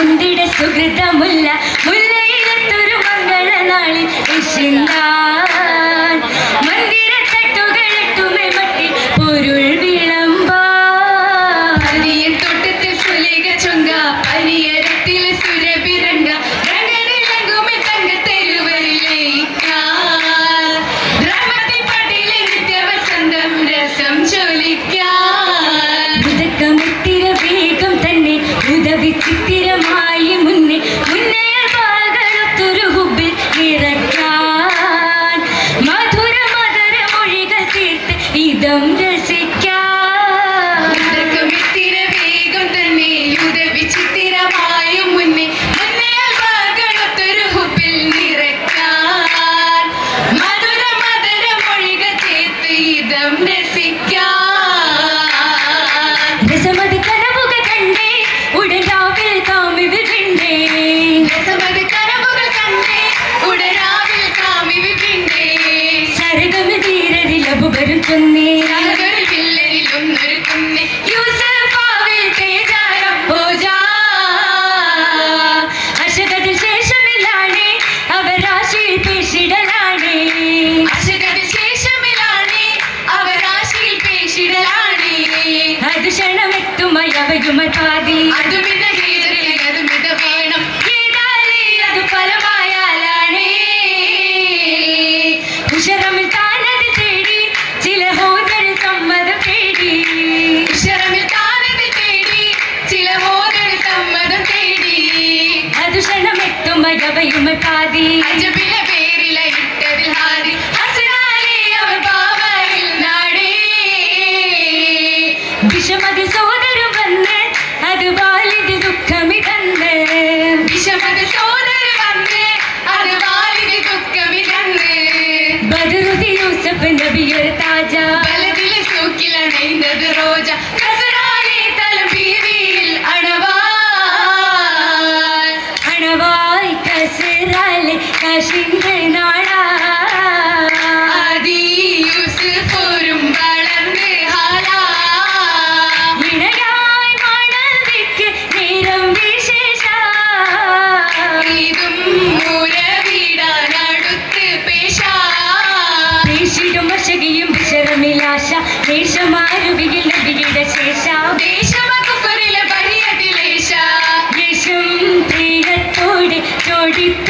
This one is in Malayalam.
വന്ദിട സുഹൃതമുല്ല മുല്ലയിലത്തൊരു മംഗളനാളിൽ മന്ദിര തട്ടുകളിട്ടുമേ മട്ടി പൊരുൾ വിളമ്പാ പരിയൻ തോട്ടത്തിൽ സുലേഖ ചൊങ്ക പരിയരത്തിൽ സുരഭിരണ്ട രംഗനിലങ്കുമേ തങ്കത്തെരുവരിലേക്കാൻ ദ്രൗപദി പടിയിലെ നിത്യവസന്തം രസം ചൊലിക്കാൻ ഉദക്കമെത്തിര വേഗം തന്നെ ഉദവിച്ചിത്തിരമായി മുന്നേ പാകളൊത്തൊരു ഹുബിൽ നിറയ്ക്കാൻ മധുര മധുര മൊഴികൾ തീർത്ത് ഇതം രസിക്കാൻ ഉദക്കമെത്തിര വേഗം തന്നെ ഉദവിച്ചിത്തിരമായും മുന്നേ പാകളൊത്തൊരു ഹുബിൽ നിറയ്ക്കാൻ മധുര മധുര മൊഴികൾ ചേർത്ത് ഇതം രസിക്കാൻ രസമതി കനവുകൾ കണ്ടേ ഉടരാവിൽ കാമിവിൽ വിണ്ടേ രസമത് കനവുകൾ കണ്ടേ ഉടരാവിൽ കാമിവി പിണ്ടേ സരഗമ ധീരരിൽ അബുബരും ചൊന്നേ സാഗറിൽ വില്ലരിൽ ഒന്നൊരു കുന്നേ യൂസഫാവിൽ തേജാരം ഭോജാ അശകതിൽ ശേഷമില്ലാണേ അവരാശിയിൽ പേശിടലാണേ അശകതിൽ ശേഷമിലാണേ അവരാശിയിൽ പേശിടലാണേ അത് ക്ഷണമെത്തുമായി അവയുമതാതി അതുമിത ഹീതരിൽ അതുമിത വേണം ഏതാലേ അത് ഫലമായാലാണേ ഉഷറമിൽ താനത് തേടി ചില ഹോദരിൽ സമ്മതം തേടി വിശറമിൽ താനത് തേടി ചില ഹോദൽ സമ്മതം തേടി അത് ക്ഷണമെത്തുമായി അവയുമതാതി അജബിലെ പേരില ഇട്ടതിൽ ഹാരി ഹസനാലേ അവർ ബാബയിൽ നാടേ വിഷമതിൽ സോദരം വന്ന് അത് വാലിത് ദുഃഖമിതന്ന് വിഷമത സോദര വന്ന് അത് വാലിന് ദുഃഖമിതന്ന് ബദറുദി യൂസഫ് നബിയൊരു താജ വലതിലെ സൂക്കിലണൈന്നത് റോജ ഹസനാലേ തലം ബീവിയിൽ അണവാൻ അണവായി കസറാലെ കശിന്ത് നാടാ ആദി യൂസുഫോരും വളർന്ന് ഹാലാ ഇണയായി മണവിക്ക് നേരം വിശേഷ ഇതും മൂലവിടാനടുത്ത് പേശാ പേശിടും വശകിയും വിശറമിലാശ ദേശമാരുവിയിൽ നബിയുടെ ശേഷ ദേശമകുഫറിലെ ബഹിയതിലേശ യേശും പ്രിയത്തോടെ ചോടിപ്പ